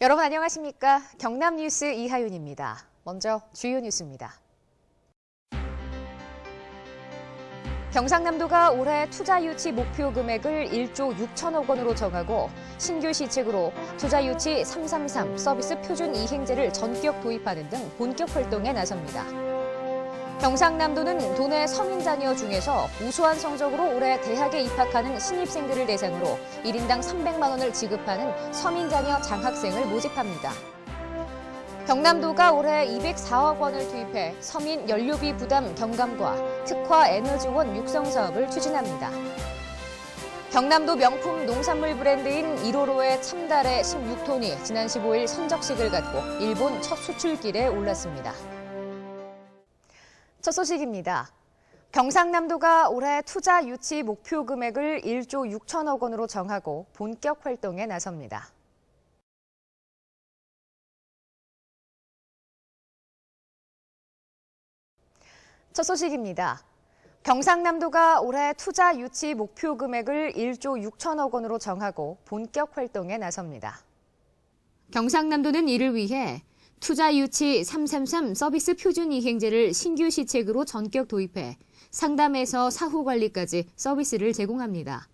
여러분 안녕하십니까? 경남 뉴스 이하윤입니다. 먼저 주요 뉴스입니다. 경상남도가 올해 투자 유치 목표 금액을 1조 6천억 원으로 정하고 신규 시책으로 투자 유치 333 서비스 표준 이행제를 전격 도입하는 등 본격 활동에 나섭니다. 경상남도는 도내 서민 자녀 중에서 우수한 성적으로 올해 대학에 입학하는 신입생들을 대상으로 1인당 300만 원을 지급하는 서민 자녀 장학생을 모집합니다. 경남도가 올해 204억 원을 투입해 서민 연료비 부담 경감과 특화 에너지원 육성 사업을 추진합니다. 경남도 명품 농산물 브랜드인 1호로의 참달래 16톤이 지난 15일 선적식을 갖고 일본 첫 수출길에 올랐습니다. 첫 소식입니다. 경상남도가 올해 투자 유치 목표 금액을 1조 6천억 원으로 정하고 본격 활동에 나섭니다. 첫 소식입니다. 경상남도가 올해 투자 유치 목표 금액을 1조 6천억 원으로 정하고 본격 활동에 나섭니다. 경상남도는 이를 위해 투자 유치 333 서비스 표준 이행제를 신규 시책으로 전격 도입해 상담에서 사후 관리까지 서비스를 제공합니다.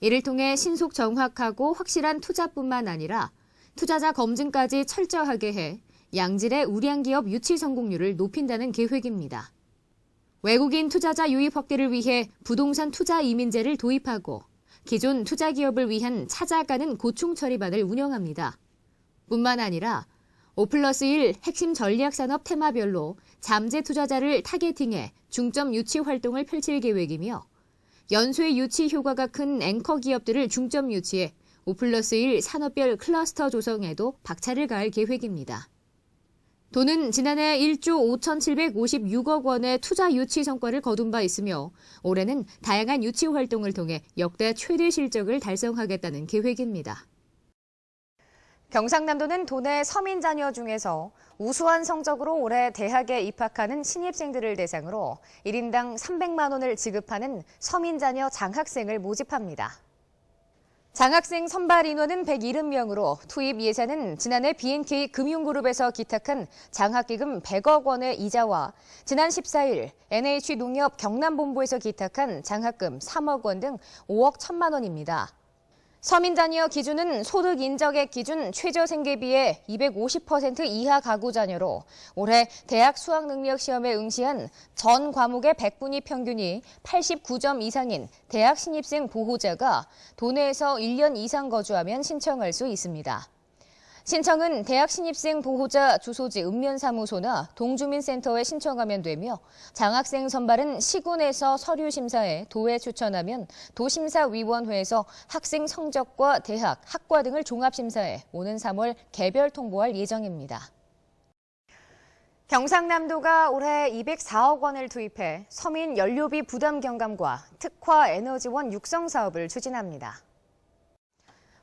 이를 통해 신속 정확하고 확실한 투자뿐만 아니라 투자자 검증까지 철저하게 해 양질의 우량 기업 유치 성공률을 높인다는 계획입니다. 외국인 투자자 유입 확대를 위해 부동산 투자 이민제를 도입하고 기존 투자 기업을 위한 찾아가는 고충 처리반을 운영합니다. 뿐만 아니라 5+1 핵심 전략산업 테마별로 잠재 투자자를 타겟팅해 중점 유치 활동을 펼칠 계획이며 연수의 유치 효과가 큰 앵커 기업들을 중점 유치해 5+1 산업별 클러스터 조성에도 박차를 가할 계획입니다. 도는 지난해 1조 5,756억 원의 투자 유치 성과를 거둔 바 있으며 올해는 다양한 유치 활동을 통해 역대 최대 실적을 달성하겠다는 계획입니다. 경상남도는 도내 서민 자녀 중에서 우수한 성적으로 올해 대학에 입학하는 신입생들을 대상으로 1인당 300만 원을 지급하는 서민 자녀 장학생을 모집합니다. 장학생 선발 인원은 170명으로 투입 예산은 지난해 B&K 금융그룹에서 기탁한 장학기금 100억 원의 이자와 지난 14일 NH농협 경남본부에서 기탁한 장학금 3억 원 등 5억 1천만 원입니다. 서민 자녀 기준은 소득 인정액 기준 최저 생계비의 250% 이하 가구 자녀로 올해 대학 수학 능력 시험에 응시한 전 과목의 100분위 평균이 89점 이상인 대학 신입생 보호자가 도내에서 1년 이상 거주하면 신청할 수 있습니다. 신청은 대학 신입생 보호자 주소지 읍면사무소나 동주민센터에 신청하면 되며 장학생 선발은 시군에서 서류 심사해 도에 추천하면 도심사위원회에서 학생 성적과 대학, 학과 등을 종합심사해 오는 3월 개별 통보할 예정입니다. 경상남도가 올해 204억 원을 투입해 서민 연료비 부담 경감과 특화 에너지원 육성 사업을 추진합니다.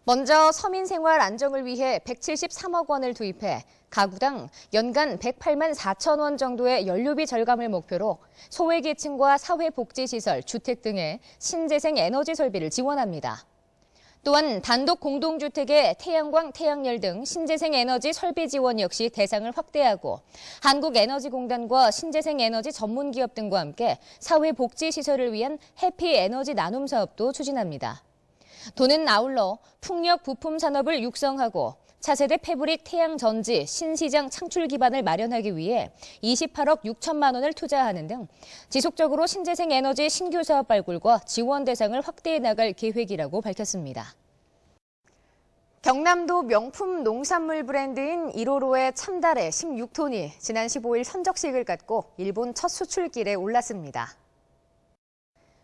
먼저 서민 생활 안정을 위해 173억 원을 투입해 가구당 연간 108만 4천 원 정도의 연료비 절감을 목표로 소외계층과 사회복지시설, 주택 등의 신재생 에너지 설비를 지원합니다. 또한 단독 공동주택의 태양광, 태양열 등 신재생 에너지 설비 지원 역시 대상을 확대하고 한국에너지공단과 신재생 에너지 전문기업 등과 함께 사회복지시설을 위한 해피에너지 나눔 사업도 추진합니다. 도는 아울러 풍력 부품 산업을 육성하고 차세대 패브릭 태양전지 신시장 창출 기반을 마련하기 위해 28억 6천만 원을 투자하는 등 지속적으로 신재생 에너지 신규 사업 발굴과 지원 대상을 확대해 나갈 계획이라고 밝혔습니다. 경남도 명품 농산물 브랜드인 1호로의 참달래 16톤이 지난 15일 선적식을 갖고 일본 첫 수출길에 올랐습니다.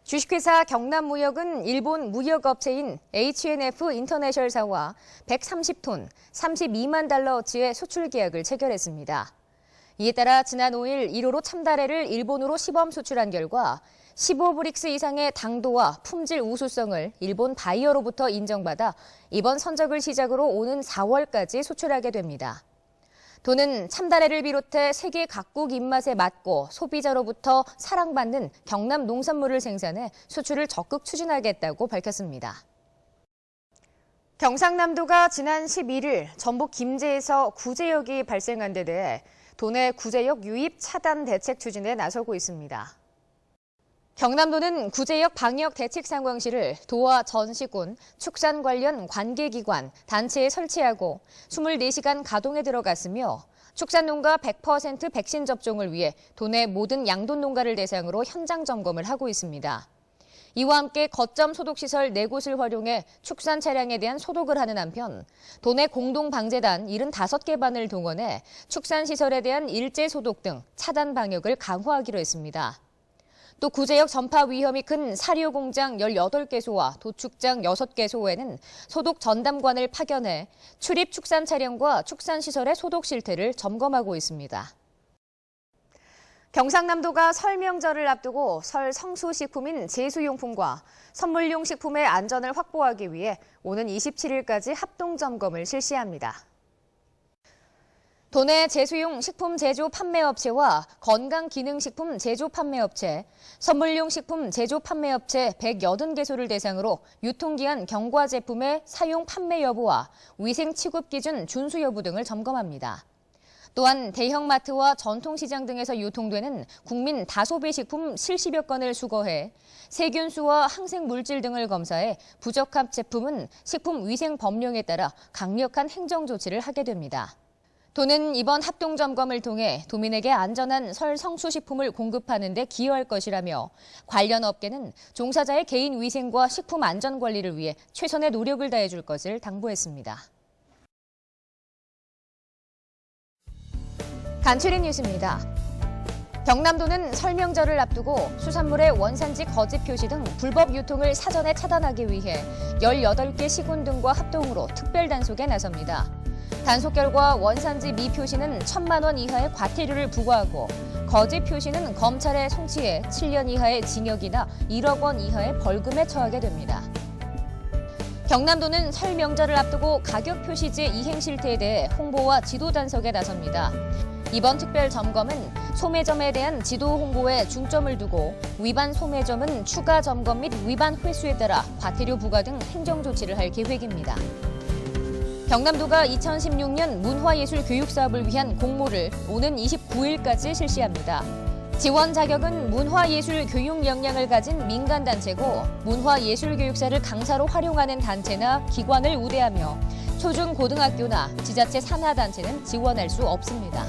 주식회사 경남무역은 일본 무역업체인 H&F 인터내셔널사와 130톤, 32만 달러어치의 수출 계약을 체결했습니다. 이에 따라 지난 5일 1호로 참달래를 일본으로 시범 수출한 결과 15브릭스 이상의 당도와 품질 우수성을 일본 바이어로부터 인정받아 이번 선적을 시작으로 오는 4월까지 수출하게 됩니다. 도는 참달래를 비롯해 세계 각국 입맛에 맞고 소비자로부터 사랑받는 경남 농산물을 생산해 수출을 적극 추진하겠다고 밝혔습니다. 경상남도가 지난 11일 전북 김제에서 구제역이 발생한 데 대해 도내 구제역 유입 차단 대책 추진에 나서고 있습니다. 경남도는 구제역 방역 대책 상황실을 도와 전 시군, 축산 관련 관계기관, 단체에 설치하고 24시간 가동에 들어갔으며 축산농가 100% 백신 접종을 위해 도내 모든 양돈 농가를 대상으로 현장 점검을 하고 있습니다. 이와 함께 거점 소독시설 4곳을 활용해 축산 차량에 대한 소독을 하는 한편 도내 공동방제단 75개 반을 동원해 축산시설에 대한 일제 소독 등 차단 방역을 강화하기로 했습니다. 또 구제역 전파 위험이 큰 사료공장 18개소와 도축장 6개소에는 소독 전담관을 파견해 출입 축산 차량과 축산시설의 소독 실태를 점검하고 있습니다. 경상남도가 설 명절을 앞두고 설 성수식품인 제수용품과 선물용 식품의 안전을 확보하기 위해 오는 27일까지 합동점검을 실시합니다. 도내 제수용 식품 제조 판매업체와 건강기능식품 제조 판매업체, 선물용 식품 제조 판매업체 180개소를 대상으로 유통기한 경과 제품의 사용 판매 여부와 위생 취급 기준 준수 여부 등을 점검합니다. 또한 대형마트와 전통시장 등에서 유통되는 국민 다소비 식품 70여 건을 수거해 세균수와 항생물질 등을 검사해 부적합 제품은 식품위생법령에 따라 강력한 행정 조치를 하게 됩니다. 도는 이번 합동점검을 통해 도민에게 안전한 설 성수식품을 공급하는 데 기여할 것이라며 관련 업계는 종사자의 개인 위생과 식품 안전 관리를 위해 최선의 노력을 다해줄 것을 당부했습니다. 간추린 뉴스입니다. 경남도는 설 명절을 앞두고 수산물의 원산지 거짓 표시 등 불법 유통을 사전에 차단하기 위해 18개 시군 등과 합동으로 특별 단속에 나섭니다. 단속 결과 원산지 미표시는 1,000만 원 이하의 과태료를 부과하고 거짓 표시는 검찰에 송치해 7년 이하의 징역이나 1억 원 이하의 벌금에 처하게 됩니다. 경남도는 설 명절을 앞두고 가격 표시제 이행 실태에 대해 홍보와 지도 단속에 나섭니다. 이번 특별 점검은 소매점에 대한 지도 홍보에 중점을 두고 위반 소매점은 추가 점검 및 위반 횟수에 따라 과태료 부과 등 행정 조치를 할 계획입니다. 경남도가 2016년 문화예술 교육 사업을 위한 공모를 오는 29일까지 실시합니다. 지원 자격은 문화예술 교육 역량을 가진 민간단체고 문화예술교육사를 강사로 활용하는 단체나 기관을 우대하며 초중고등학교나 지자체 산하단체는 지원할 수 없습니다.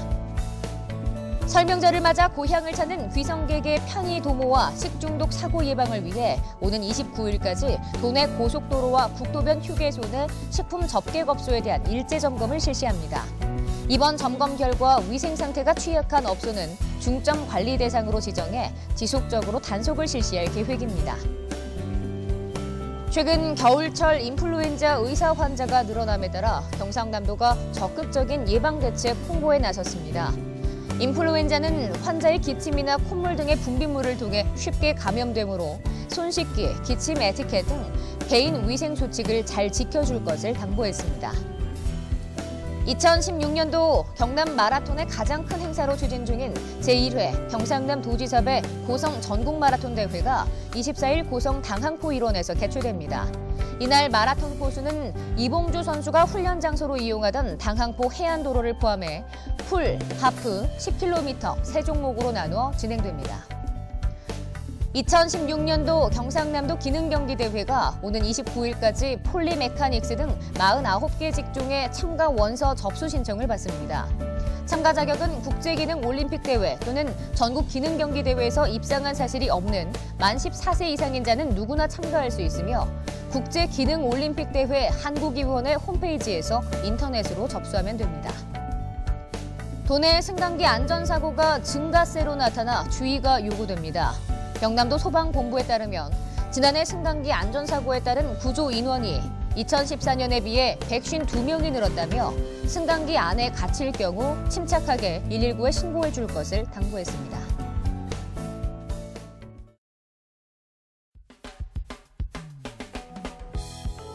설 명절을 맞아 고향을 찾는 귀성객의 편의 도모와 식중독 사고 예방을 위해 오는 29일까지 도내 고속도로와 국도변 휴게소 내 식품 접객업소에 대한 일제 점검을 실시합니다. 이번 점검 결과 위생 상태가 취약한 업소는 중점 관리 대상으로 지정해 지속적으로 단속을 실시할 계획입니다. 최근 겨울철 인플루엔자 의사 환자가 늘어남에 따라 경상남도가 적극적인 예방 대책 홍보에 나섰습니다. 인플루엔자는 환자의 기침이나 콧물 등의 분비물을 통해 쉽게 감염되므로 손 씻기, 기침 에티켓 등 개인 위생 수칙을 잘 지켜줄 것을 당부했습니다. 2016년도 경남 마라톤의 가장 큰 행사로 추진 중인 제1회 경상남 도지사배 고성 전국 마라톤 대회가 24일 고성 당항포 일원에서 개최됩니다. 이날 마라톤 코스는 이봉주 선수가 훈련 장소로 이용하던 당항포 해안도로를 포함해 풀, 하프, 10km 세 종목으로 나누어 진행됩니다. 2016년도 경상남도 기능경기대회가 오는 29일까지 폴리메카닉스 등 49개 직종의 참가 원서 접수 신청을 받습니다. 참가 자격은 국제기능올림픽대회 또는 전국기능경기대회에서 입상한 사실이 없는 만 14세 이상인 자는 누구나 참가할 수 있으며 국제기능올림픽대회 한국위원회 홈페이지에서 인터넷으로 접수하면 됩니다. 도내 승강기 안전사고가 증가세로 나타나 주의가 요구됩니다. 경남도 소방본부에 따르면 지난해 승강기 안전사고에 따른 구조 인원이 2014년에 비해 152명이 늘었다며 승강기 안에 갇힐 경우 침착하게 119에 신고해 줄 것을 당부했습니다.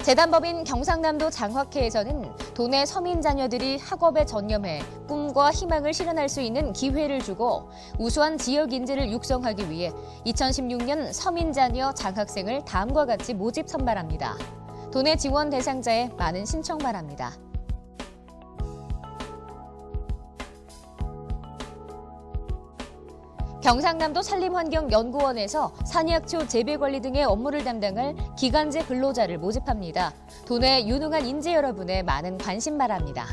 재단법인 경상남도 장학회에서는 도내 서민 자녀들이 학업에 전념해 꿈과 희망을 실현할 수 있는 기회를 주고 우수한 지역 인재를 육성하기 위해 2016년 서민 자녀 장학생을 다음과 같이 모집 선발합니다. 도내 지원 대상자의 많은 신청 바랍니다. 경상남도 산림환경연구원에서 산약초 재배관리 등의 업무를 담당할 기간제 근로자를 모집합니다. 도내 유능한 인재 여러분의 많은 관심 바랍니다.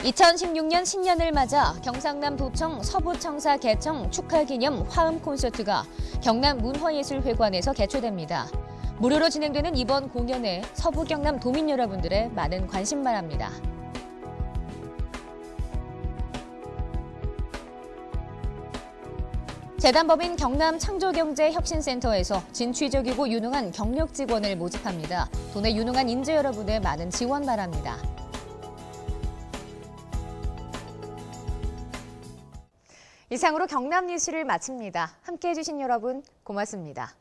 (2016년) 신년을 맞아 경상남도청 서부청사 개청 축하기념 화음 콘서트가 경남문화예술회관에서 개최됩니다. 무료로 진행되는 이번 공연에 서부 경남 도민 여러분들의 많은 관심 바랍니다. 재단법인 경남창조경제혁신센터에서 진취적이고 유능한 경력 직원을 모집합니다. 도내 유능한 인재 여러분의 많은 지원 바랍니다. 이상으로 경남 뉴스를 마칩니다. 함께해 주신 여러분 고맙습니다.